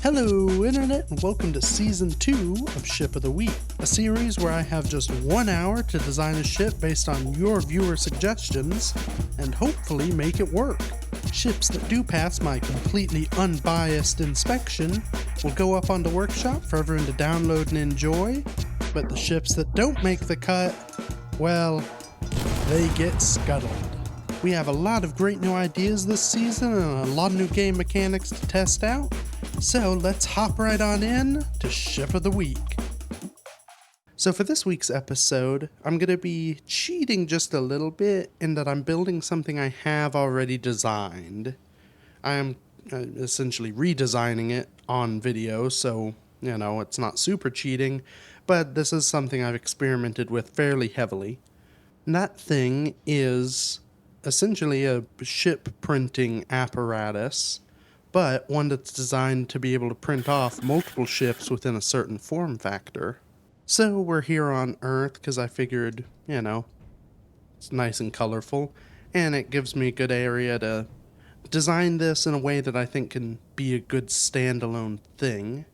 Hello, Internet, and welcome to Season 2 of Ship of the Week, a series where I have just 1 hour to design a ship based on your viewer suggestions, and hopefully make it work. Ships that do pass my completely unbiased inspection will go up on the workshop for everyone to download and enjoy, but the ships that don't make the cut, well, they get scuttled. We have a lot of great new ideas this season and a lot of new game mechanics to test out, so let's hop right on in to Ship of the Week. So for this week's episode, I'm going to be cheating just a little bit in that I'm building something I have already designed. I am essentially redesigning it on video, so, it's not super cheating, but this is something I've experimented with fairly heavily. And that thing is essentially a ship printing apparatus, but one that's designed to be able to print off multiple ships within a certain form factor. So we're here on Earth because I figured, it's nice and colorful, and it gives me a good area to design this in a way that I think can be a good standalone thing.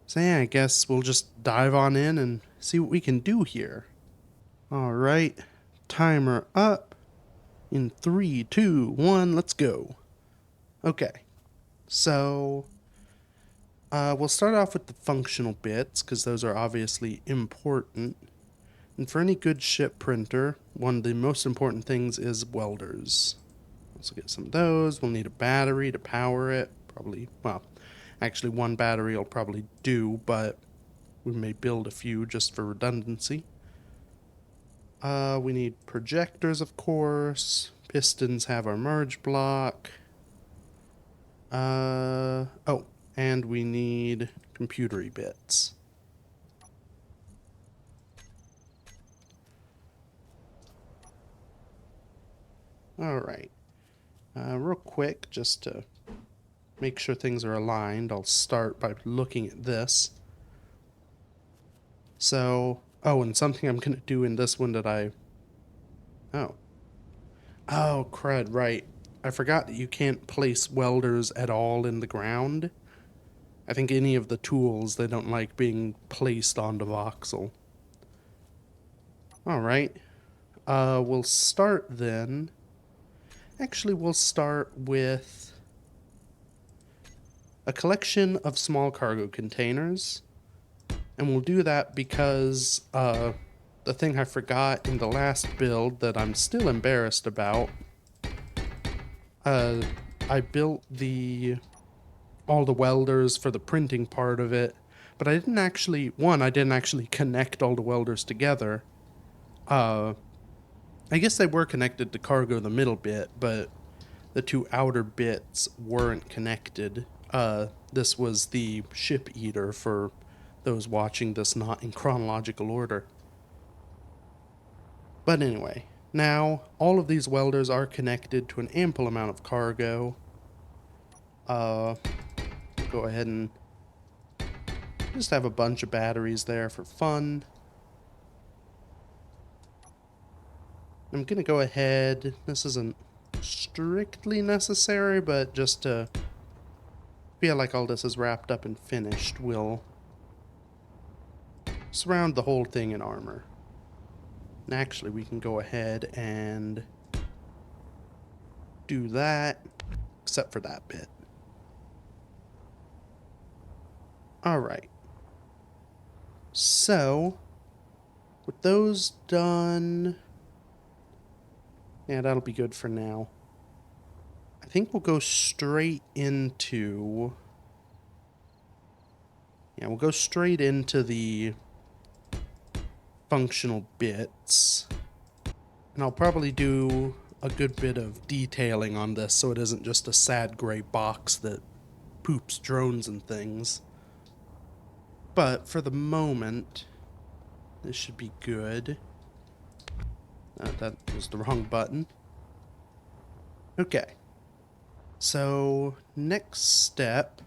So yeah, I guess we'll just dive on in and see what we can do here. Alright, timer up. In 3, 2, 1, let's go. Okay, so we'll start off with the functional bits, because those are obviously important. And for any good ship printer, one of the most important things is welders. Let's get some of those. We'll need a battery to power it. Actually one battery will probably do, but we may build a few just for redundancy. We need projectors, of course. Pistons have our merge block. And we need computery bits. Alright. Real quick, just to make sure things are aligned, I'll start by looking at this. So, and something I'm going to do in this one that Oh, crud, right. I forgot that you can't place welders at all in the ground. I think any of the tools, they don't like being placed onto voxel. Alright. We'll start then. Actually, we'll start with a collection of small cargo containers. And we'll do that because the thing I forgot in the last build that I'm still embarrassed about, I built all the welders for the printing part of it, but I didn't actually connect all the welders together. I guess they were connected to cargo the middle bit, but the two outer bits weren't connected. This was the ship eater for those watching this not in chronological order. But anyway, now all of these welders are connected to an ample amount of cargo. Go ahead and just have a bunch of batteries there for fun. I'm gonna go ahead, this isn't strictly necessary, but just to feel like all this is wrapped up and finished, we'll surround the whole thing in armor. And actually, we can go ahead and do that, except for that bit. Alright. So, with those done, yeah, that'll be good for now. I think we'll go straight into... Yeah, we'll go straight into the functional bits. And I'll probably do a good bit of detailing on this so it isn't just a sad gray box that poops drones and things. But for the moment, this should be good. That was the wrong button. Okay. So, next step,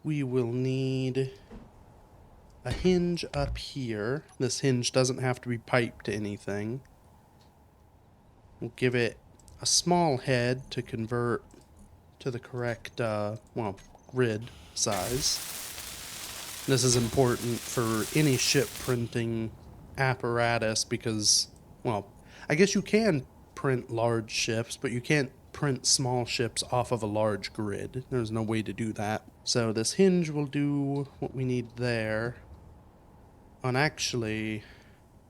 we will need a hinge up here. This hinge doesn't have to be piped to anything. We'll give it a small head to convert to the correct, grid size. This is important for any ship printing apparatus because, well, I guess you can print large ships, but you can't print small ships off of a large grid. There's no way to do that. So this hinge will do what we need there. And actually,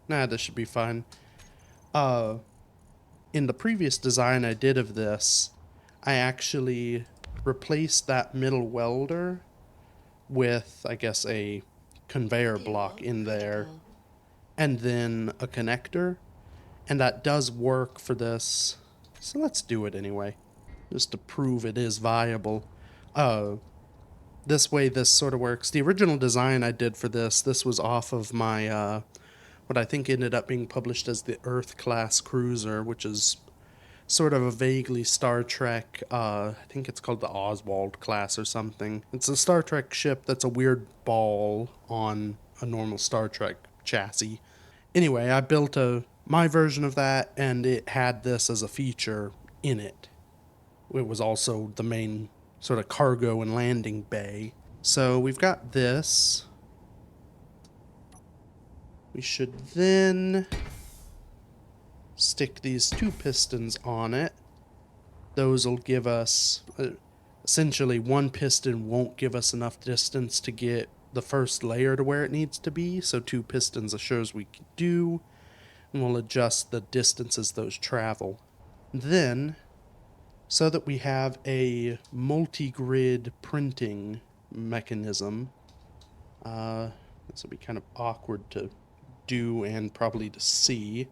nah, this should be fine. In the previous design I did of this, I actually replaced that middle welder with, I guess, a conveyor block in there, and then a connector, and that does work for this. So let's do it anyway, just to prove it is viable. This way this sort of works. The original design I did for this was off of my, what I think ended up being published as the Earth-class cruiser, which is sort of a vaguely Star Trek, I think it's called the Oswald class or something. It's a Star Trek ship that's a weird ball on a normal Star Trek chassis. Anyway, I built my version of that, and it had this as a feature in it. It was also the main sort of cargo and landing bay. So we've got this. We should then stick these 2 pistons on it. Those will give us, essentially 1 piston won't give us enough distance to get the first layer to where it needs to be, so 2 pistons assures we can do, and we'll adjust the distances those travel. Then, so that we have a multi-grid printing mechanism, this will be kind of awkward to do and probably to see.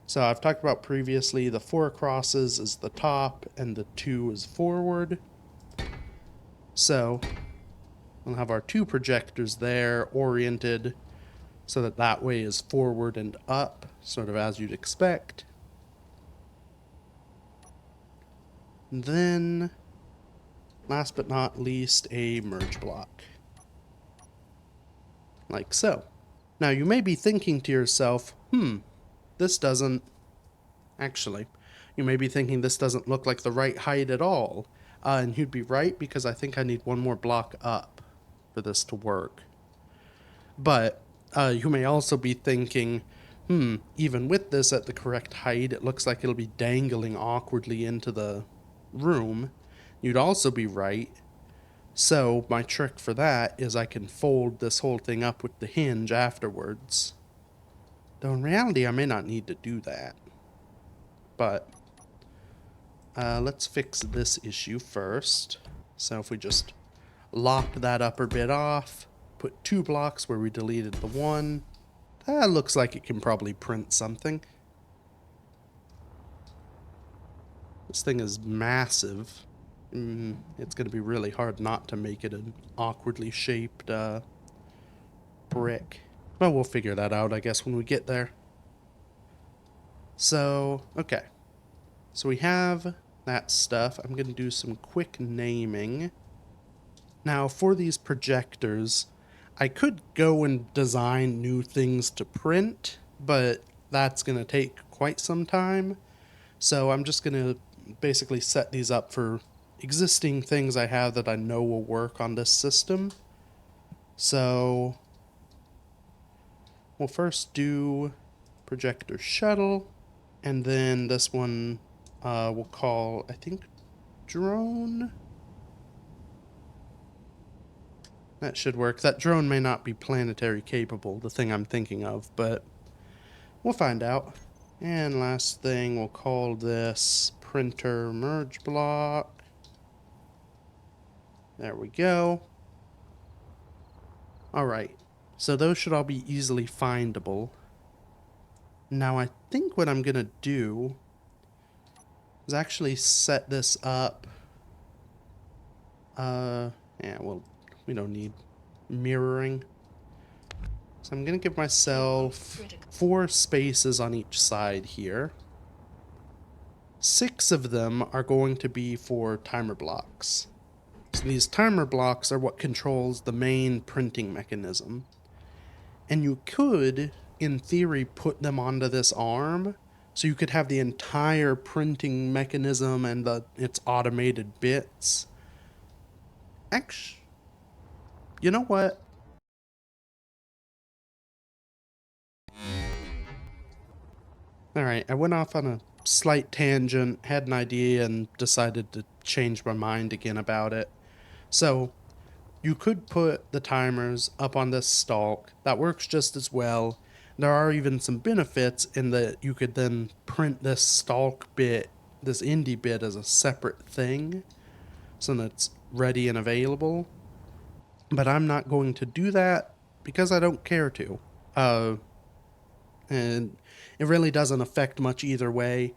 So I've talked about previously, the 4 crosses is the top and the 2 is forward. So we'll have our 2 projectors there oriented so that way is forward and up, sort of as you'd expect. And then, last but not least, a merge block. Like so. Now you may be thinking to yourself, this doesn't, actually, you may be thinking this doesn't look like the right height at all. And you'd be right, because I think I need 1 more block up for this to work. But you may also be thinking, even with this at the correct height, it looks like it'll be dangling awkwardly into the room. You'd also be right. So my trick for that is I can fold this whole thing up with the hinge afterwards. Though in reality, I may not need to do that. But let's fix this issue first. So if we just lock that upper bit off, put 2 blocks where we deleted the 1, that looks like it can probably print something. This thing is massive. It's going to be really hard not to make it an awkwardly shaped brick. Well, we'll figure that out, I guess, when we get there. So, okay. So we have that stuff. I'm going to do some quick naming. Now, for these projectors, I could go and design new things to print, but that's going to take quite some time. So I'm just going to basically set these up for existing things I have that I know will work on this system. So we'll first do projector shuttle, and then this one we'll call, I think, drone. That should work. That drone may not be planetary capable, the thing I'm thinking of, but we'll find out. And last thing, we'll call this printer merge block. There we go. Alright, so those should all be easily findable. Now I think what I'm going to do is actually set this up. Yeah, well, we don't need mirroring. So I'm going to give myself 4 spaces on each side here. 6 of them are going to be for timer blocks. So these timer blocks are what controls the main printing mechanism. And you could, in theory, put them onto this arm, so you could have the entire printing mechanism and its automated bits Actually, you know what? Alright, I went off on a slight tangent, had an idea, and decided to change my mind again about it. So, you could put the timers up on this stalk. That works just as well. There are even some benefits in that you could then print this stalk bit, this indie bit, as a separate thing, so that it's ready and available. But I'm not going to do that because I don't care to. And it really doesn't affect much either way.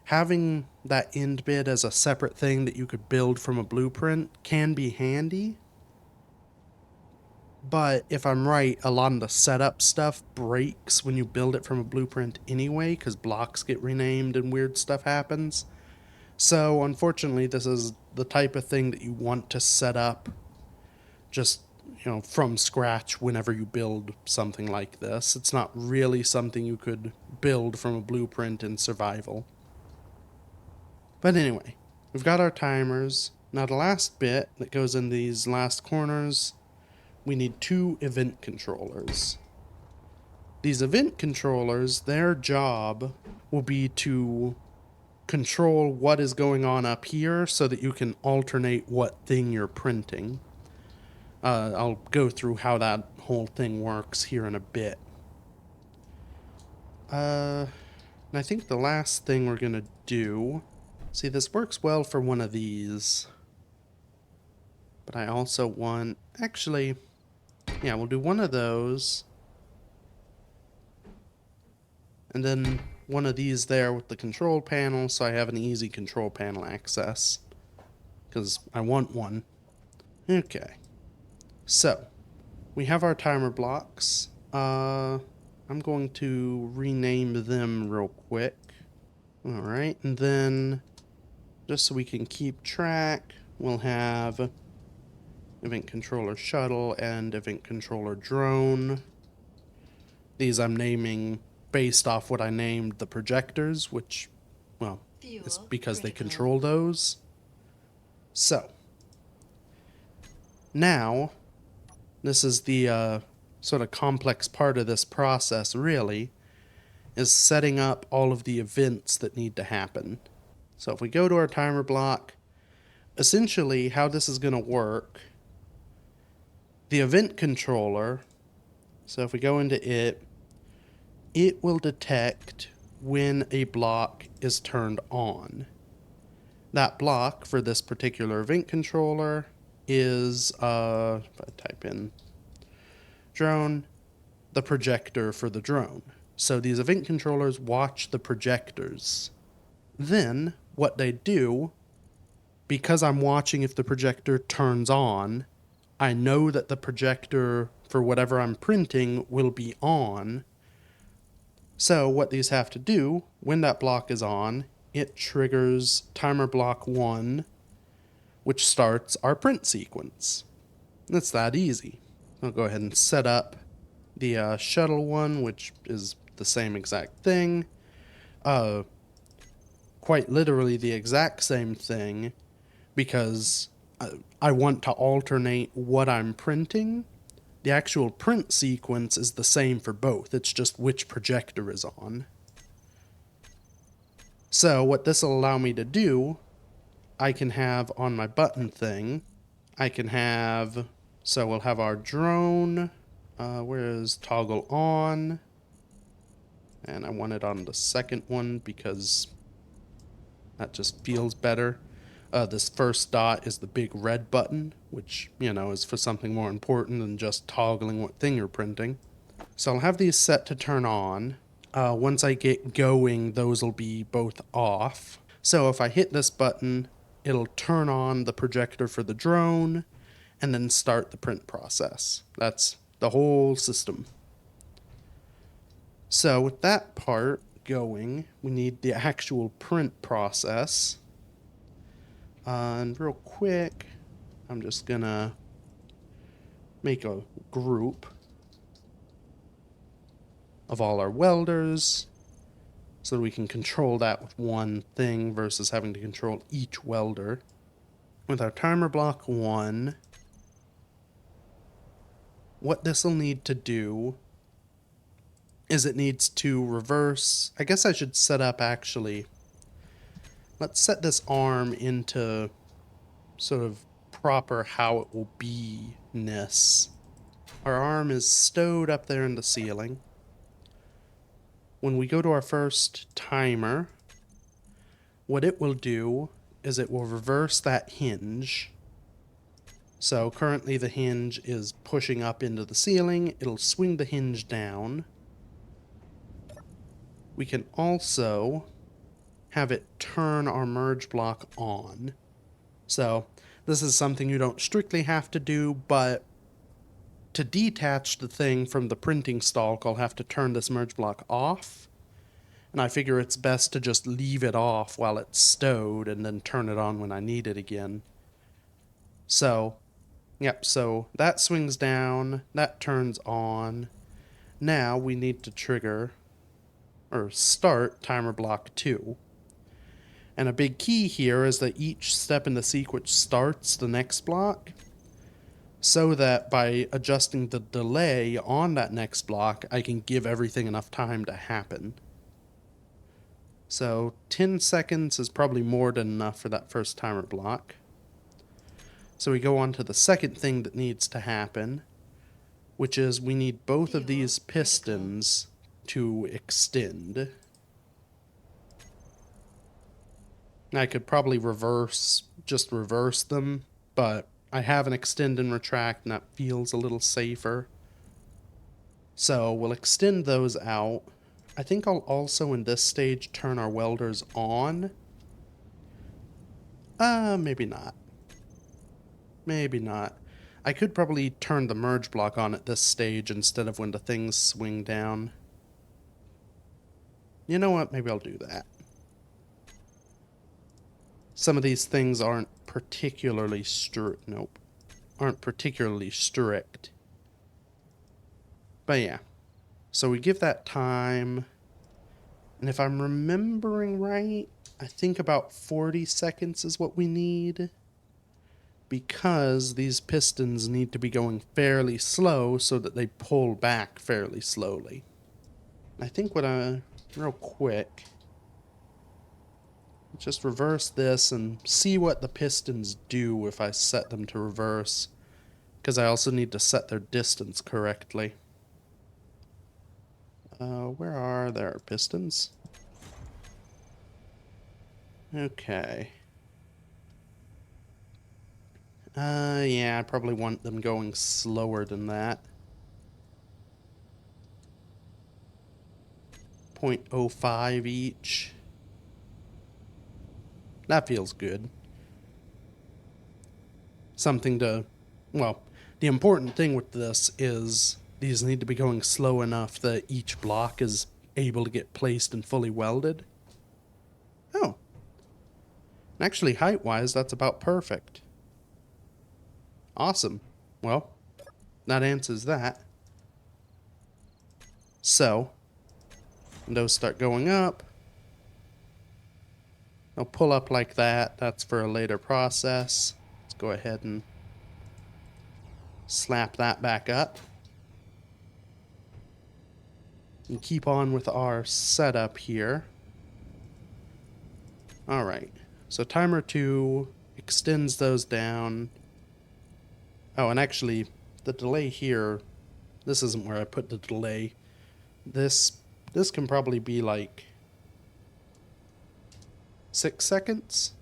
Having that end bit as a separate thing that you could build from a blueprint can be handy, but if I'm right, a lot of the setup stuff breaks when you build it from a blueprint anyway, because blocks get renamed and weird stuff happens. So unfortunately, this is the type of thing that you want to set up just, from scratch whenever you build something like this. It's not really something you could build from a blueprint in survival. But anyway, we've got our timers. Now the last bit that goes in these last corners, we need 2 event controllers. These event controllers, their job will be to control what is going on up here so that you can alternate what thing you're printing. I'll go through how that whole thing works here in a bit. And I think the last thing we're gonna do... See, this works well for one of these. But I also want... Actually, yeah, we'll do one of those. And then one of these there with the control panel, so I have an easy control panel access. Because I want one. Okay. So, we have our timer blocks. I'm going to rename them real quick. Alright, and then, just so we can keep track, we'll have event controller shuttle and event controller drone. These I'm naming based off what I named the projectors, which, well, it's because they control those. So, now, this is the sort of complex part of this process, really, is setting up all of the events that need to happen. So if we go to our timer block, essentially how this is going to work, the event controller, so if we go into it, it will detect when a block is turned on. That block for this particular event controller is, if I type in drone, the projector for the drone. So these event controllers watch the projectors. Then, what they do, because I'm watching if the projector turns on, I know that the projector for whatever I'm printing will be on. So what these have to do, when that block is on, it triggers timer block 1, which starts our print sequence. It's that easy. I'll go ahead and set up the shuttle one, which is the same exact thing. Quite literally the exact same thing, because I want to alternate what I'm printing. The actual print sequence is the same for both. It's just which projector is on. So what this will allow me to do, I can have on my button thing, I can have, so we'll have our drone, where is toggle on? And I want it on the second one because that just feels better. This first dot is the big red button, which, is for something more important than just toggling what thing you're printing. So I'll have these set to turn on. Once I get going, those will be both off. So if I hit this button, it'll turn on the projector for the drone and then start the print process. That's the whole system. So with that part going, we need the actual print process. And real quick, I'm just gonna make a group of all our welders so that we can control that with one thing versus having to control each welder. With our timer block 1, what this will need to do is it needs to reverse. I guess I should set up actually. Let's set this arm into sort of proper how it will be-ness. Our arm is stowed up there in the ceiling. When we go to our first timer, what it will do is it will reverse that hinge. So currently the hinge is pushing up into the ceiling. It'll swing the hinge down. We can also have it turn our merge block on. So this is something you don't strictly have to do, but to detach the thing from the printing stalk, I'll have to turn this merge block off. And I figure it's best to just leave it off while it's stowed and then turn it on when I need it again. So, yep, so that swings down, that turns on. Now we need to trigger, or start, timer block 2. And a big key here is that each step in the sequence starts the next block, so that by adjusting the delay on that next block, I can give everything enough time to happen. So 10 seconds is probably more than enough for that first timer block. So we go on to the second thing that needs to happen, which is we need both of these pistons to extend. I could probably just reverse them, but I have an extend and retract and that feels a little safer. So we'll extend those out. I think I'll also in this stage turn our welders on. Maybe not. Maybe not. I could probably turn the merge block on at this stage instead of when the things swing down. You know what? Maybe I'll do that. Some of these things aren't particularly aren't particularly strict. But yeah. So we give that time. And if I'm remembering right, I think about 40 seconds is what we need. Because these pistons need to be going fairly slow so that they pull back fairly slowly. I think real quick, just reverse this and see what the pistons do if I set them to reverse. Because I also need to set their distance correctly. Where are their pistons? Okay. Yeah, I probably want them going slower than that. 0.05 each. That feels good. Well, the important thing with this is these need to be going slow enough that each block is able to get placed and fully welded. Oh. Actually, height-wise, that's about perfect. Awesome. Well, that answers that. So, when those start going up, they'll pull up like that. That's for a later process. Let's go ahead and slap that back up. And keep on with our setup here. Alright, so timer 2 extends those down. Oh, and actually, the delay here, this isn't where I put the delay. This can probably be like 6 seconds.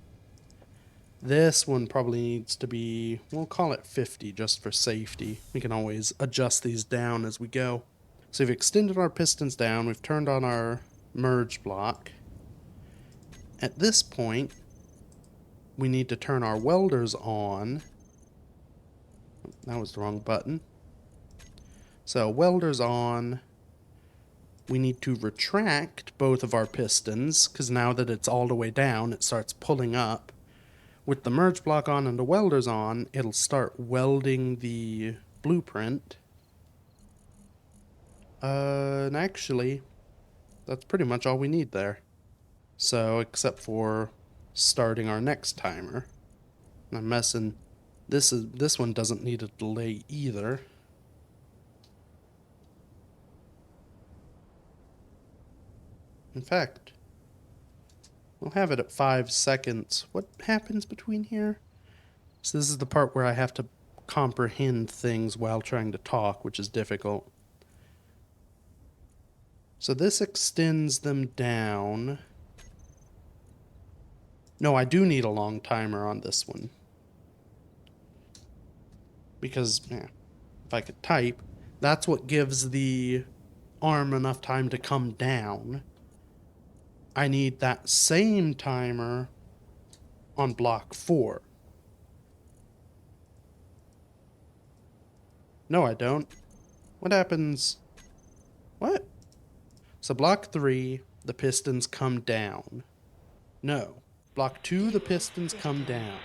This one probably needs to be, we'll call it 50 just for safety. We can always adjust these down as we go. So we've extended our pistons down, we've turned on our merge block. At this point, we need to turn our welders on. That was the wrong button. So welders on. We need to retract both of our pistons, because now that it's all the way down, it starts pulling up. With the merge block on and the welders on, it'll start welding the blueprint. And actually, that's pretty much all we need there. So, except for starting our next timer. I'm messing. This one doesn't need a delay either. In fact, we'll have it at 5 seconds. What happens between here? So this is the part where I have to comprehend things while trying to talk, which is difficult. So this extends them down. No, I do need a long timer on this one. Because, if I could type, that's what gives the arm enough time to come down. I need that same timer on block 4. No, I don't. What happens? What? So block 3, the pistons come down. No. Block 2, the pistons come down.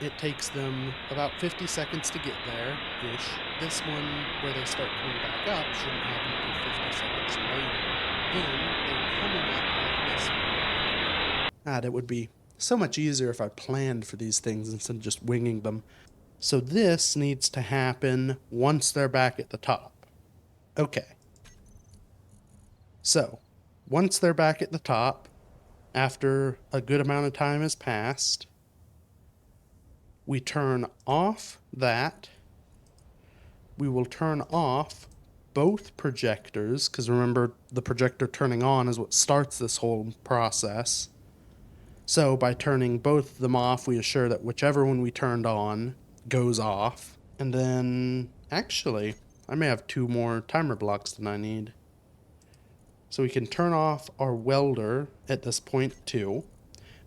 It takes them about 50 seconds to get there-ish. This one, where they start coming back up, shouldn't happen until 50 seconds later. Then, they're coming up like this one. That would be so much easier if I planned for these things instead of just winging them. So this needs to happen once they're back at the top. Okay. So, once they're back at the top, after a good amount of time has passed, we turn off that. We will turn off both projectors, because remember, the projector turning on is what starts this whole process. So by turning both of them off, we assure that whichever one we turned on goes off. And then, actually, I may have 2 more timer blocks than I need. So we can turn off our welder at this point too.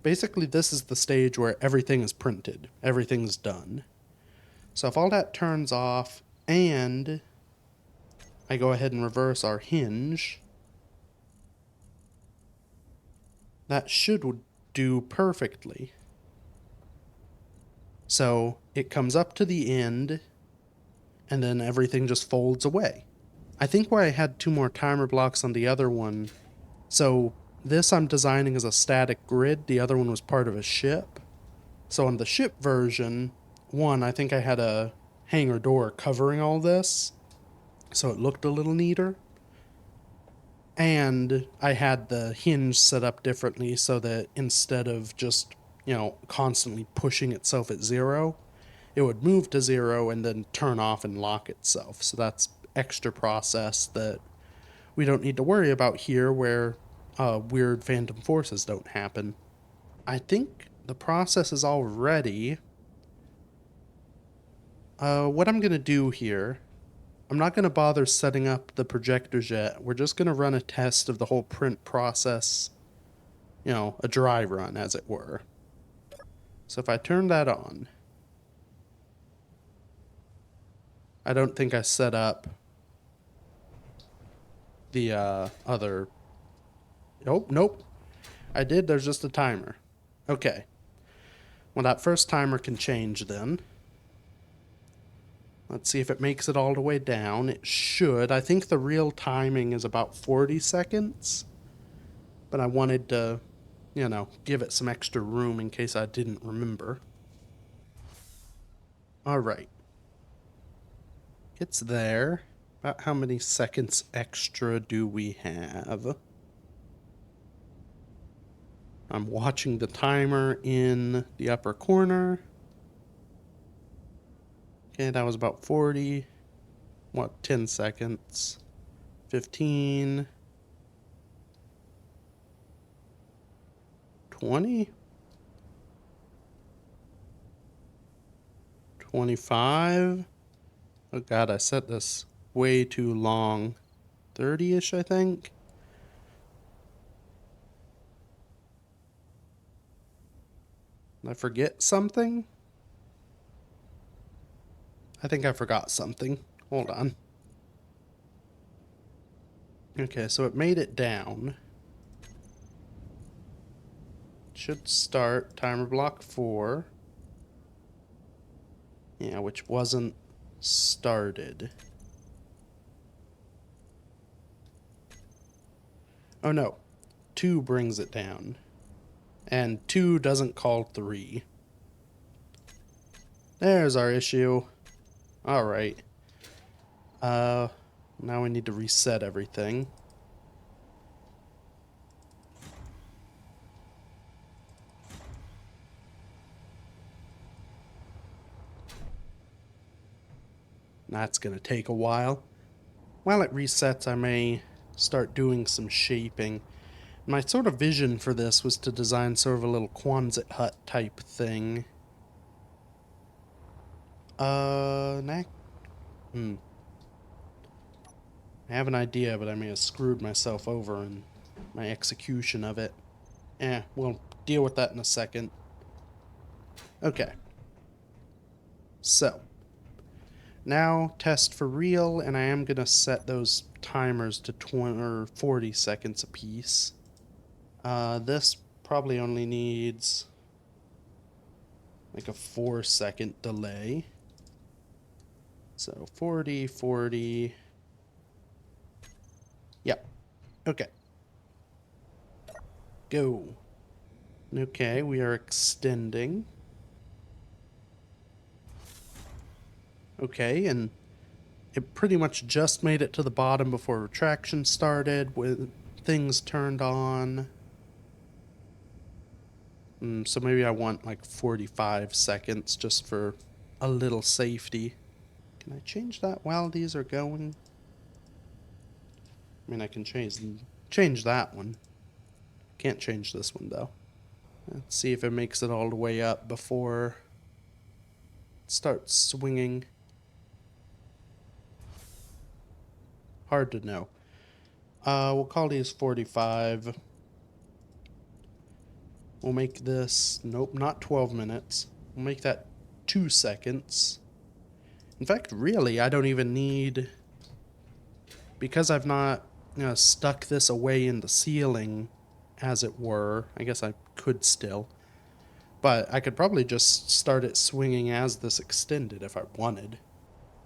Basically, this is the stage where everything is printed. Everything's done. So if all that turns off and I go ahead and reverse our hinge, that should do perfectly. So it comes up to the end and then everything just folds away. I think why I had 2 more timer blocks on the other one, so this I'm designing as a static grid, the other one was part of a ship. So on the ship version, I think I had a hangar door covering all this, so it looked a little neater. And I had the hinge set up differently so that instead of just, constantly pushing itself at 0, it would move to 0 and then turn off and lock itself. So that's extra process that we don't need to worry about here, where weird phantom forces don't happen. I think the process is all ready. What I'm going to do here, I'm not going to bother setting up the projectors yet. We're just going to run a test of the whole print process, a dry run, as it were. So if I turn that on, I don't think I set up the other... Nope. I did, there's just a timer. Okay. Well, that first timer can change then. Let's see if it makes it all the way down. It should. I think the real timing is about 40 seconds. But I wanted to, give it some extra room in case I didn't remember. Alright. It's there. About how many seconds extra do we have? I'm watching the timer in the upper corner. Okay, that was about 40. 10 seconds? 15. 20? 25? Oh god, I set this way too long. 30-ish, I think? Did I forget something? I think I forgot something. Hold on. Okay, so it made it down. Should start timer block 4. Yeah, which wasn't started. Oh no, 2 brings it down. And 2 doesn't call 3. There's our issue. Alright. Now we need to reset everything. That's going to take a while. While it resets, I may start doing some shaping. My sort of vision for this was to design sort of a little Quonset hut type thing. I have an idea, but I may have screwed myself over in my execution of it. We'll deal with that in a second. Okay. So, now test for real, and I am going to set those timers to 20 or 40 seconds apiece. This probably only needs like a 4-second delay. So 40, 40. Yep. Okay. Go. Okay, we are extending. Okay, and it pretty much just made it to the bottom before retraction started, with things turned on. So maybe I want like 45 seconds just for a little safety. Can I change that while these are going? I mean, I can change that one. Can't change this one though. Let's see if it makes it all the way up before it starts swinging. Hard to know. We'll call these 45. We'll make this, nope, not 12 minutes. We'll make that 2 seconds. In fact, really, I don't even need, because I've not, stuck this away in the ceiling, as it were. I guess I could still. But I could probably just start it swinging as this extended if I wanted.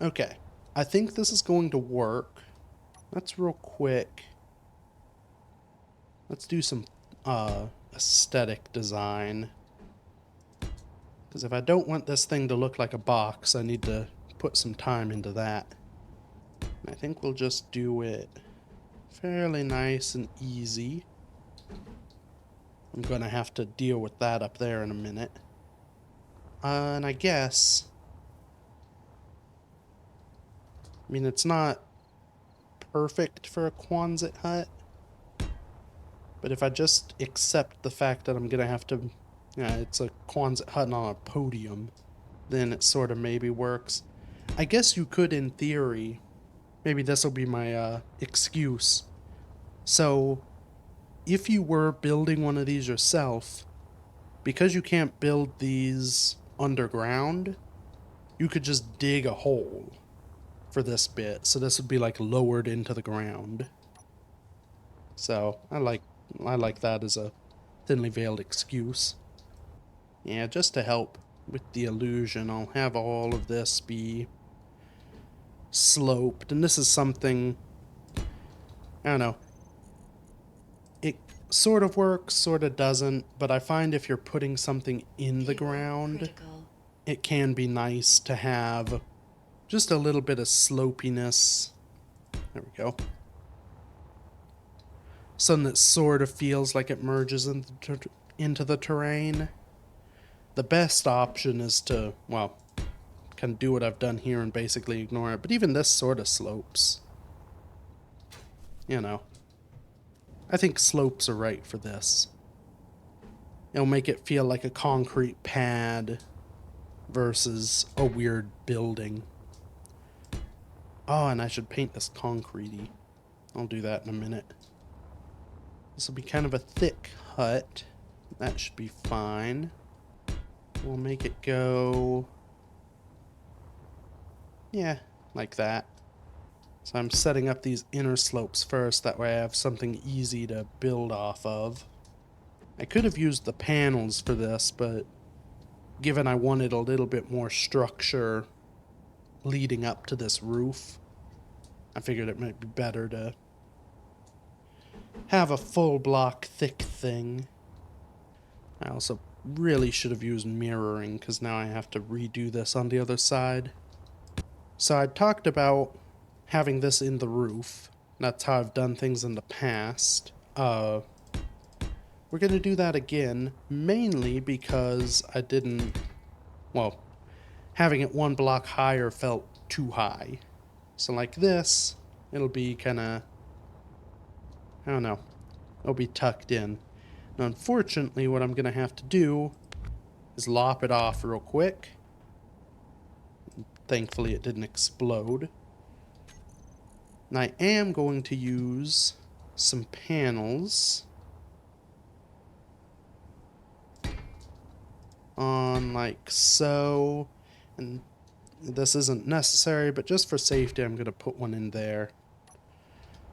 Okay, I think this is going to work. Let's real quick. Let's do some aesthetic design. Because if I don't want this thing to look like a box, I need to put some time into that. And I think we'll just do it fairly nice and easy. I'm going to have to deal with that up there in a minute. And I guess, I mean, it's not perfect for a Quonset hut, but if I just accept the fact that I'm going to have to, it's a Quonset hut on a podium, then it sort of maybe works. I guess you could, in theory, maybe this will be my excuse. So, if you were building one of these yourself, because you can't build these underground, you could just dig a hole for this bit. So this would be like lowered into the ground. So I like that as a thinly veiled excuse. Yeah, just to help with the illusion, I'll have all of this be sloped. And this is something, I don't know, it sort of works, sort of doesn't, but I find if you're putting something in the ground, it can be nice to have just a little bit of slopiness. There we go. Something that sort of feels like it merges into the terrain. The best option is to, well, kind of do what I've done here and basically ignore it, but even this sort of slopes. I think slopes are right for this. It'll make it feel like a concrete pad versus a weird building. Oh, and I should paint this concretey. I'll do that in a minute. This will be kind of a thick hut. That should be fine. We'll make it go, yeah, like that. So I'm setting up these inner slopes first, that way I have something easy to build off of. I could have used the panels for this, but given I wanted a little bit more structure leading up to this roof, I figured it might be better to have a full block thick thing. I also really should have used mirroring, because now I have to redo this on the other side. So I talked about having this in the roof. That's how I've done things in the past. We're going to do that again, mainly because I didn't, well, having it one block higher felt too high. So like this, it'll be kind of, I don't know, it'll be tucked in. Now, unfortunately, what I'm going to have to do is lop it off real quick. Thankfully, it didn't explode. And I am going to use some panels on like so. And this isn't necessary, but just for safety, I'm going to put one in there.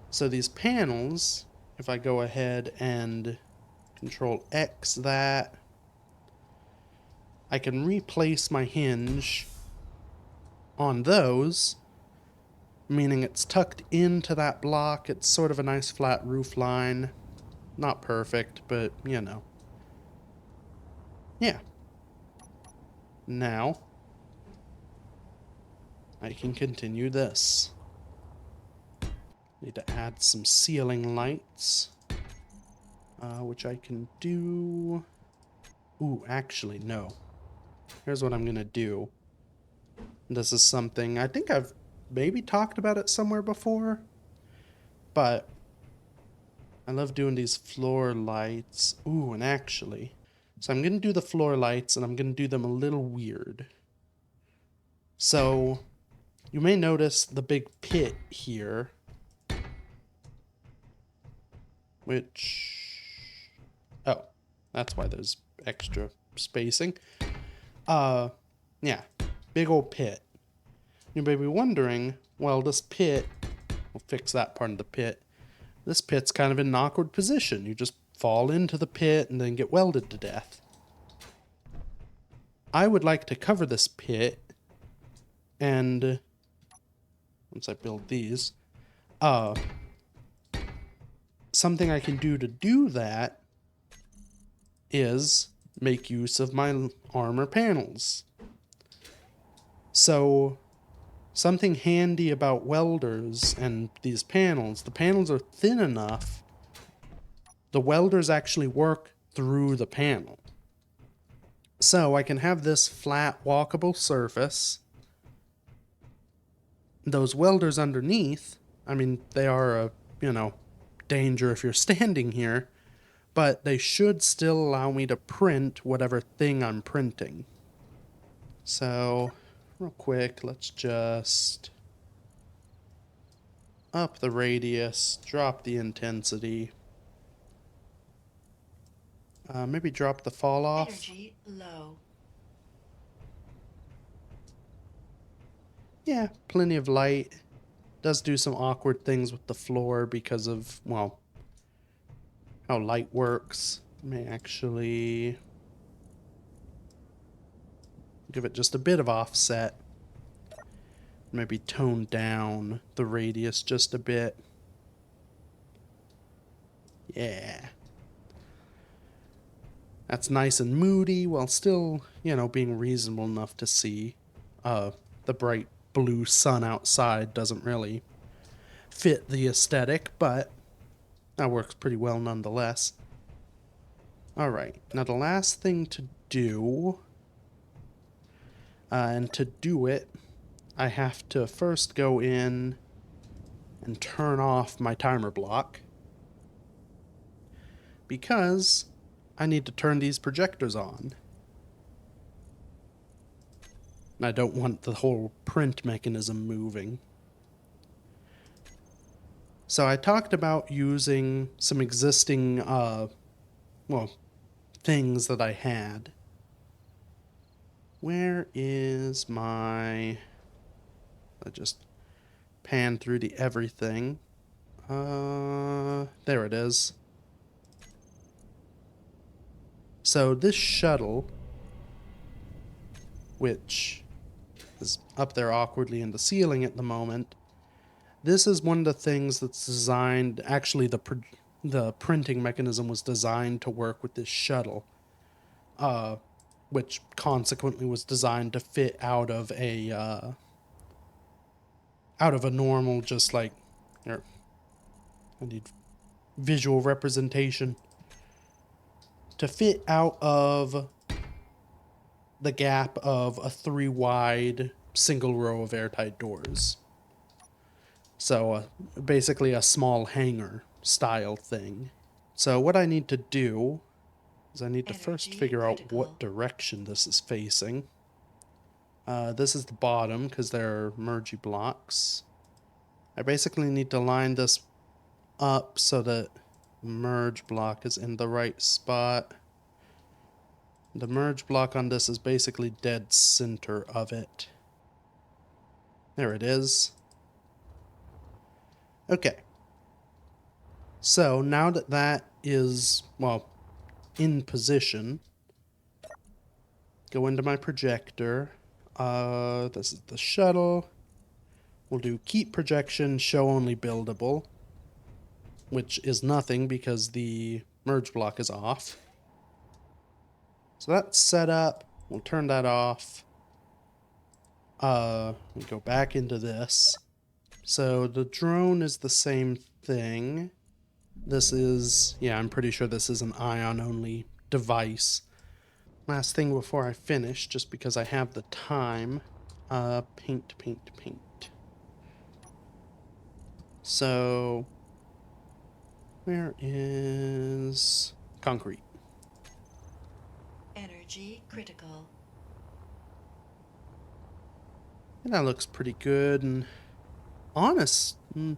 So these panels, if I go ahead and Control X that, I can replace my hinge on those, meaning it's tucked into that block. It's sort of a nice flat roof line. Not perfect, but you know. Yeah. Now, I can continue this. Need to add some ceiling lights, which I can do. Ooh, actually, no. Here's what I'm gonna do. This is something I think I've maybe talked about it somewhere before, but I love doing these floor lights. Ooh, and actually, so I'm gonna do the floor lights, and I'm gonna do them a little weird. So you may notice the big pit here, which, oh, that's why there's extra spacing. Yeah, big old pit. You may be wondering, well, this pit, we'll fix that part of the pit. This pit's kind of in an awkward position. You just fall into the pit and then get welded to death. I would like to cover this pit, and once I build these, something I can do to do that is make use of my armor panels. So something handy about welders and these panels, the panels are thin enough, the welders actually work through the panel. So I can have this flat walkable surface. Those welders underneath, I mean, they are a, you know, danger if you're standing here, but they should still allow me to print whatever thing I'm printing. So, real quick, let's just up the radius, drop the intensity. Maybe drop the fall off. Energy low. Yeah, plenty of light. Does do some awkward things with the floor because of, well, how light works. May actually give it just a bit of offset. Maybe tone down the radius just a bit. Yeah. That's nice and moody while still, you know, being reasonable enough to see. The bright blue sun outside doesn't really fit the aesthetic, but that works pretty well nonetheless. Alright, now the last thing to do, and to do it, I have to first go in and turn off my timer block, because I need to turn these projectors on. And I don't want the whole print mechanism moving. So I talked about using some existing, well, things that I had. Where is my... I just pan through the everything. There it is. So this shuttle, which is up there awkwardly in the ceiling at the moment, this is one of the things that's designed, actually the printing mechanism was designed to work with this shuttle, which consequently was designed to fit out of a normal, just like, here, I need visual representation, to fit out of the gap of a 3 wide single row of airtight doors. So basically a small hangar style thing. So what I need to do is I need to first figure out what direction this is facing. This is the bottom because there are mergy blocks. I basically need to line this up so that the merge block is in the right spot. The merge block on this is basically dead center of it. There it is. Okay. So now that that is, well, in position, go into my projector. This is the shuttle. We'll do keep projection, show only buildable, which is nothing because the merge block is off. So that's set up. We'll turn that off. We go back into this. So the drone is the same thing. This is, yeah, I'm pretty sure this is an ion-only device. Last thing before I finish, just because I have the time. Paint. So, where is concrete? Energy critical. And that looks pretty good and honest. It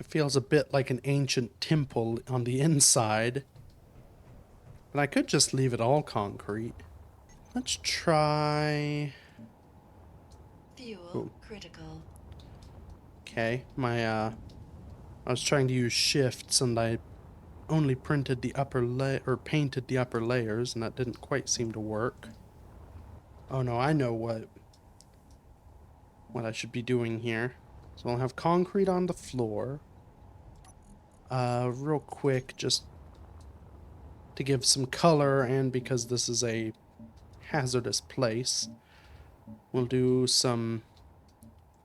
feels a bit like an ancient temple on the inside. But I could just leave it all concrete. Let's try... Fuel critical. Okay, I was trying to use shifts and I only printed the upper painted the upper layers, and that didn't quite seem to work. Oh no, I know what I should be doing here. So I'll have concrete on the floor. Real quick, just to give some color, and because this is a hazardous place, we'll do some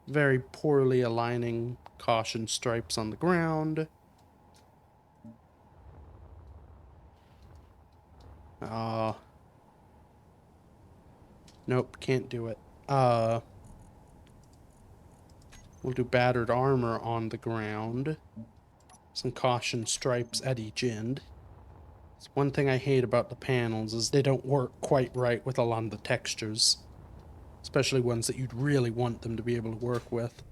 very poorly aligning caution stripes on the ground. Nope, can't do it. We'll do battered armor on the ground. Some caution stripes at each end. It's one thing I hate about the panels is they don't work quite right with a lot of the textures. Especially ones that you'd really want them to be able to work with.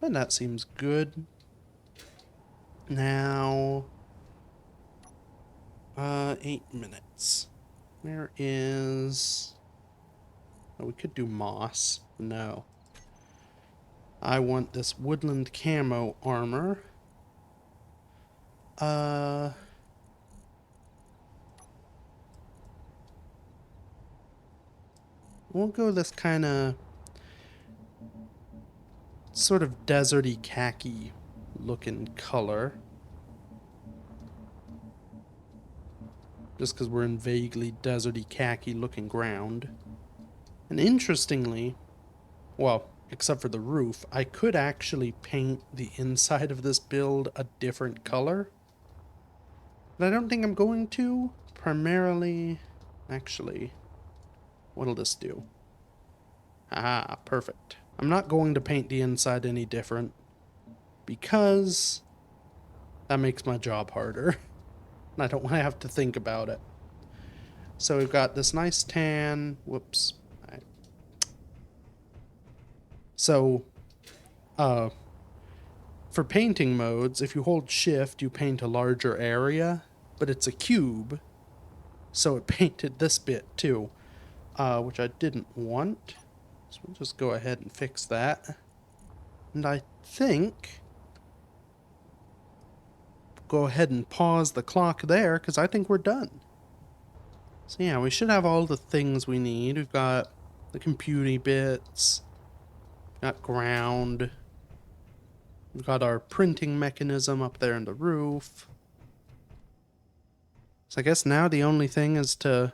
And that seems good. Now... 8 minutes. Where is... Oh, we could do moss. No. I want this woodland camo armor. We'll go this kind of sort of deserty khaki looking color. Just because we're in vaguely deserty khaki looking ground. And interestingly, well, except for the roof, I could actually paint the inside of this build a different color. But I don't think I'm going to. Primarily, actually, what'll this do? Ah, perfect. I'm not going to paint the inside any different because that makes my job harder. And I don't want to have to think about it. So we've got this nice tan. Whoops. So, for painting modes, if you hold shift, you paint a larger area, but it's a cube. So it painted this bit too, which I didn't want. So we'll just go ahead and fix that. And I think... go ahead and pause the clock there, because I think we're done. So yeah, we should have all the things we need. We've got the computing bits, got ground, we've got our printing mechanism up there in the roof. So I guess now the only thing is to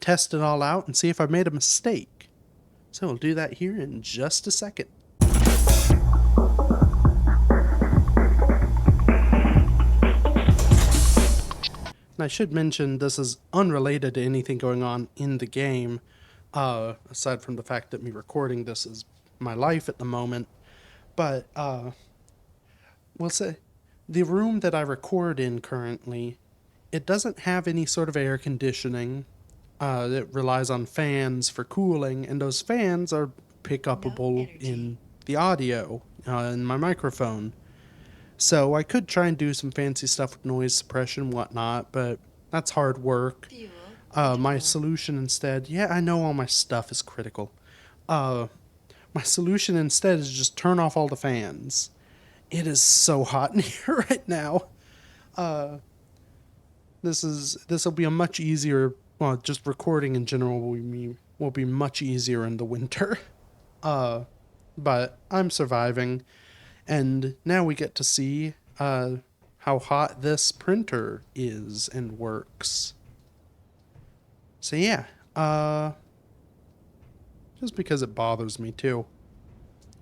test it all out and see if I made a mistake. So we'll do that here in just a second. And I should mention this is unrelated to anything going on in the game, aside from the fact that me recording this is my life at the moment. But we'll say the room that I record in currently, it doesn't have any sort of air conditioning. It relies on fans for cooling, and those fans are pick upable in the audio in my microphone. So I could try and do some fancy stuff with noise suppression and whatnot, but that's hard work. Fuel My critical. solution instead, yeah, I know all my stuff is critical. Uh, my solution instead is just turn off all the fans. It is so hot in here right now. This will be a much easier. Well, just recording in general will be much easier in the winter. But I'm surviving, and now we get to see how hot this printer is and works. So yeah, just because it bothers me too.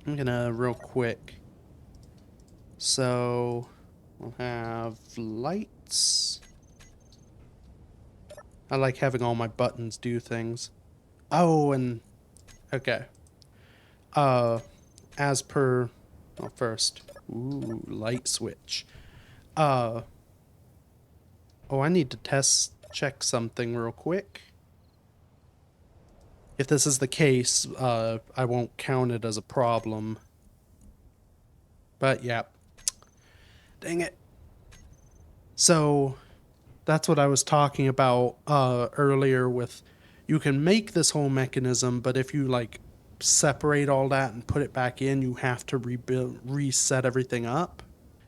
I'm gonna real quick. So we'll have lights. I like having all my buttons do things. Oh, and okay. Uh, as per, well, first, ooh, light switch. Uh, oh, I need to test check something real quick. If this is the case, I won't count it as a problem. But yeah, dang it. So that's what I was talking about earlier with you can make this whole mechanism, but if you like separate all that and put it back in, you have to reset everything up.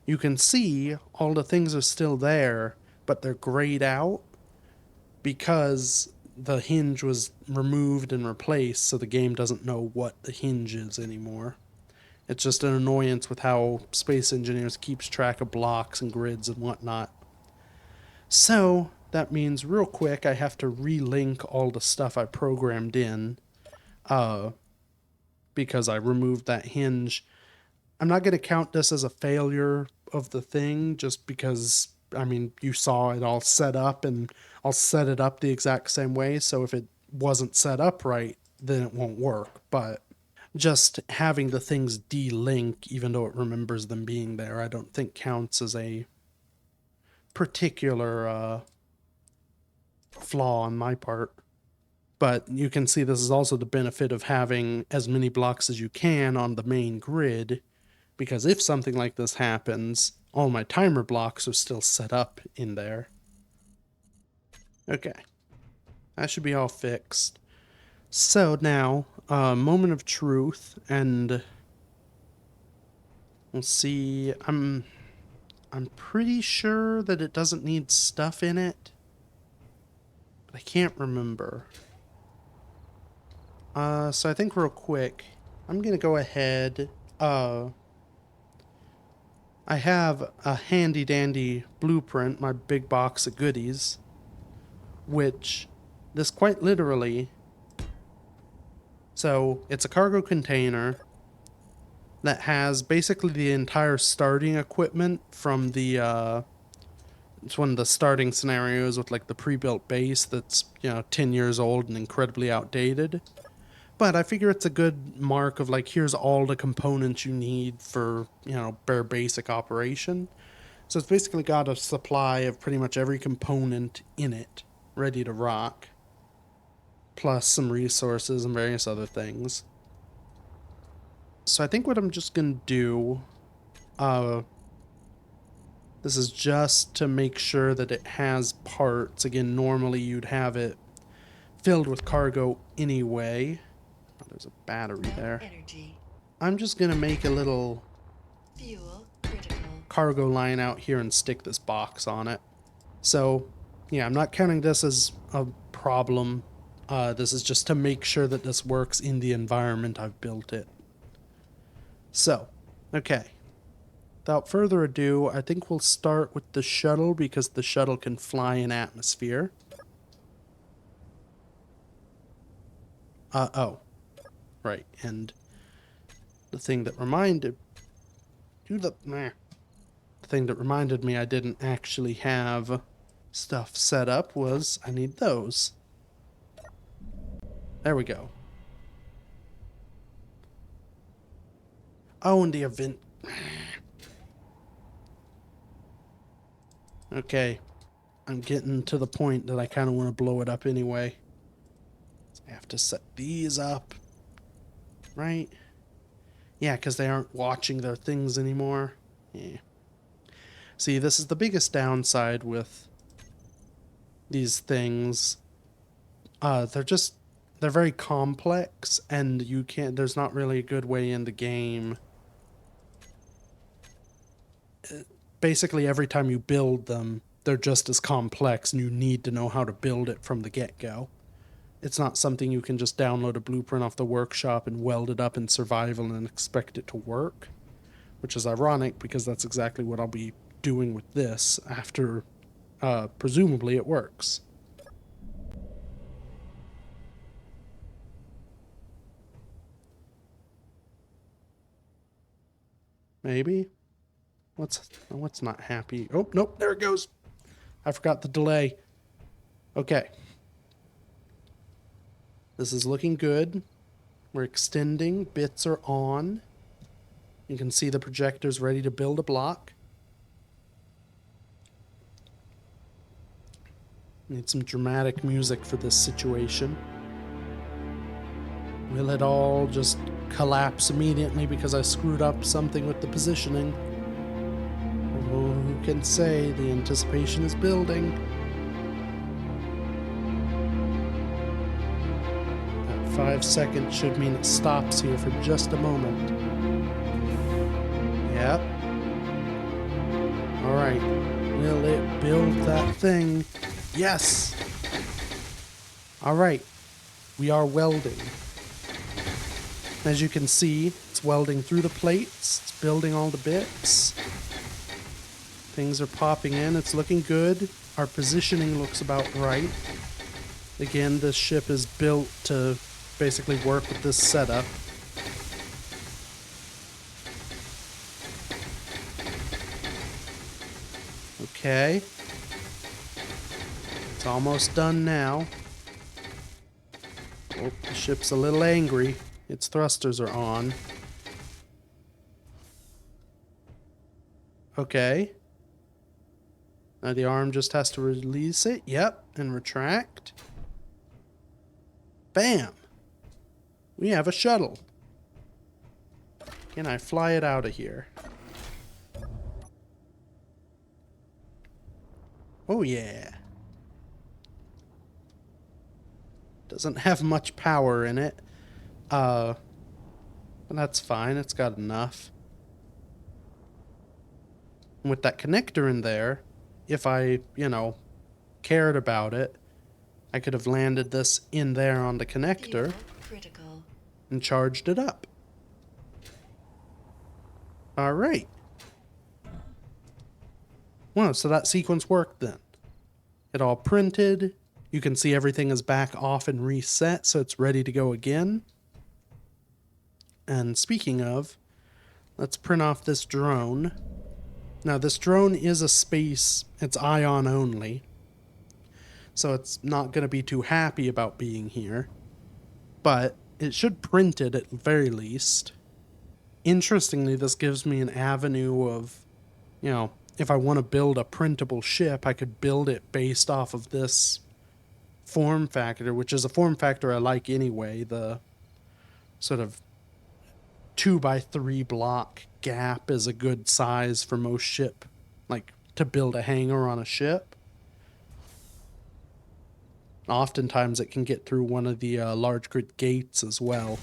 You can see all the things are still there, but they're grayed out because the hinge was removed and replaced, so the game doesn't know what the hinge is anymore. It's just an annoyance with how Space Engineers keeps track of blocks and grids and whatnot. So that means real quick I have to relink all the stuff I programmed in because I removed that hinge. I'm not going to count this as a failure of the thing just because, I mean, you saw it all set up and I'll set it up the exact same way. So if it wasn't set up right, then it won't work. But just having the things delink, even though it remembers them being there, I don't think counts as a particular flaw on my part. But you can see this is also the benefit of having as many blocks as you can on the main grid, because if something like this happens, all my timer blocks are still set up in there. Okay, that should be all fixed. So now, moment of truth, and we'll see. I'm pretty sure that it doesn't need stuff in it, but I can't remember. So I think real quick, I'm gonna go ahead. I have a handy dandy blueprint, my big box of goodies, which this quite literally. So it's a cargo container that has basically the entire starting equipment from the it's one of the starting scenarios with like the pre-built base that's 10 years old and incredibly outdated. But I figure it's a good mark of like, here's all the components you need for, bare basic operation. So it's basically got a supply of pretty much every component in it, ready to rock. Plus some resources and various other things. So I think what I'm just gonna do, this is just to make sure that it has parts. Again, normally you'd have it filled with cargo anyway. Oh, there's a battery there. Energy. I'm just gonna make a little Fuel critical. cargo line out here and stick this box on it. So, yeah, I'm not counting this as a problem. This is just to make sure that this works in the environment I've built it. So, okay. Without further ado, I think we'll start with the shuttle because the shuttle can fly in atmosphere. Oh. Right, and the thing that reminded me I didn't actually have stuff set up was I need those. There we go. Oh, and the event. Okay. I'm getting to the point that I kind of want to blow it up anyway. So I have to set these up. Right? Yeah, because they aren't watching their things anymore. Yeah. See, this is the biggest downside with these things. They're very complex, and there's not really a good way in the game. Basically, every time you build them, they're just as complex, and you need to know how to build it from the get-go. It's not something you can just download a blueprint off the workshop and weld it up in survival and expect it to work. Which is ironic, because that's exactly what I'll be doing with this after, presumably, it works. Maybe? What's not happy? Oh, nope, there it goes. I forgot the delay. Okay. This is looking good. We're extending. Bits are on. You can see the projector's ready to build a block. Need some dramatic music for this situation. Will it all just collapse immediately because I screwed up something with the positioning? Oh, who can say? The anticipation is building. That 5 seconds should mean it stops here for just a moment. Yep. Alright. Will it build that thing? Yes! Alright. We are welding. As you can see, it's welding through the plates. It's building all the bits. Things are popping in. It's looking good. Our positioning looks about right. Again, this ship is built to basically work with this setup. Okay. It's almost done now. Oh, the ship's a little angry. Its thrusters are on. Okay. Now the arm just has to release it. Yep. And retract. Bam! We have a shuttle. Can I fly it out of here? Oh yeah. Doesn't have much power in it. But that's fine. It's got enough. And with that connector in there, if I, cared about it, I could have landed this in there on the connector and charged it up. Alright. Well, so that sequence worked then. It all printed. You can see everything is back off and reset, so it's ready to go again. And speaking of, let's print off this drone. Now, this drone is a space, it's ion only. So it's not going to be too happy about being here. But it should print it at the very least. Interestingly, this gives me an avenue of, if I want to build a printable ship, I could build it based off of this form factor, which is a form factor I like anyway. The sort of 2x3 block gap is a good size for most ship, like to build a hangar on a ship. Oftentimes it can get through one of the large grid gates as well.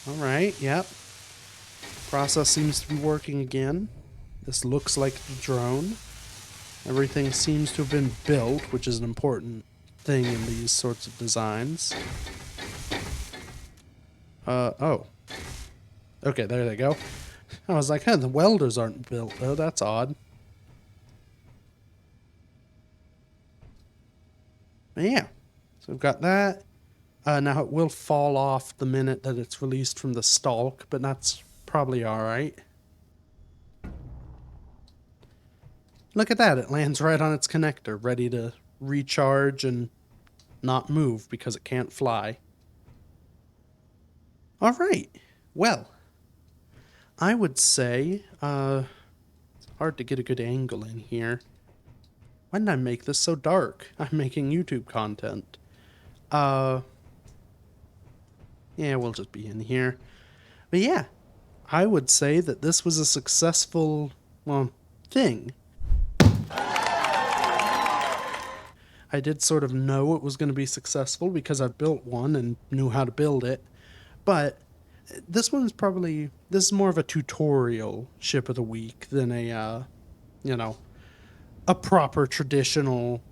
Alright, yep. Process seems to be working again. This looks like the drone. Everything seems to have been built, which is an important thing in these sorts of designs. Oh. Okay, there they go. I was like, the welders aren't built, though. That's odd. But yeah. So we've got that. Now it will fall off the minute that it's released from the stalk, but that's probably alright. Look at that, it lands right on its connector, ready to recharge and not move because it can't fly. Alright, well, I would say, it's hard to get a good angle in here. Why did I make this so dark? I'm making YouTube content. Yeah, we'll just be in here. But yeah, I would say that this was a successful, well, thing. I did sort of know it was going to be successful because I built one and knew how to build it. But this one's probably, this is more of a tutorial ship of the week than a, you know, a proper traditional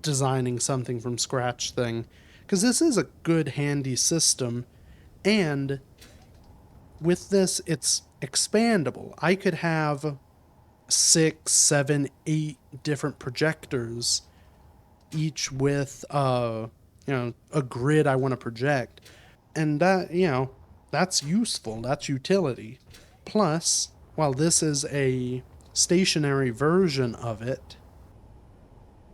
designing something from scratch thing. Because this is a good handy system, and with this it's expandable. I could have 6, 7, 8 different projectors, each with you know, a grid I want to project, and that, you know, that's useful, that's utility. Plus, while this is a stationary version of it,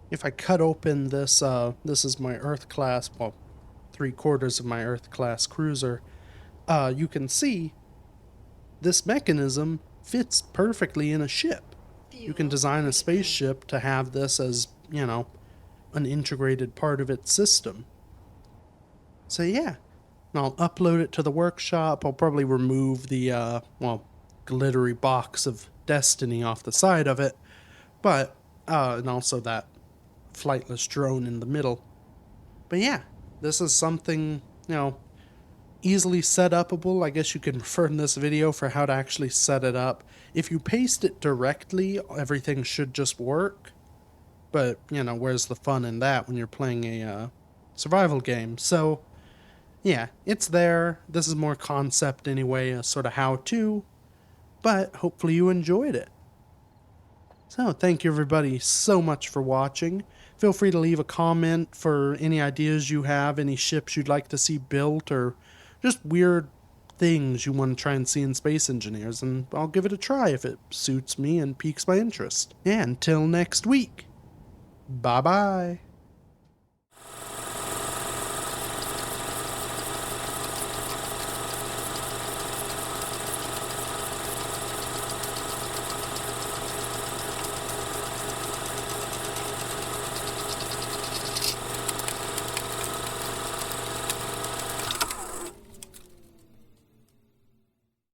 if I cut open this, this is my Earth class, well, 3/4 of my Earth class cruiser, you can see this mechanism fits perfectly in a ship. You can design a spaceship to have this as, you know, an integrated part of its system. So yeah, and I'll upload it to the workshop. I'll probably remove the, well, glittery box of destiny off the side of it, but, and also that flightless drone in the middle. But yeah, this is something, you know, easily set upable. I guess you can refer in this video for how to actually set it up. If you paste it directly, everything should just work. But, you know, where's the fun in that when you're playing a survival game? So, yeah, it's there. This is more concept anyway, a sort of how-to. But hopefully you enjoyed it. So, thank you everybody so much for watching. Feel free to leave a comment for any ideas you have, any ships you'd like to see built, or just weird things you want to try and see in Space Engineers, and I'll give it a try if it suits me and piques my interest. And until next week, bye-bye.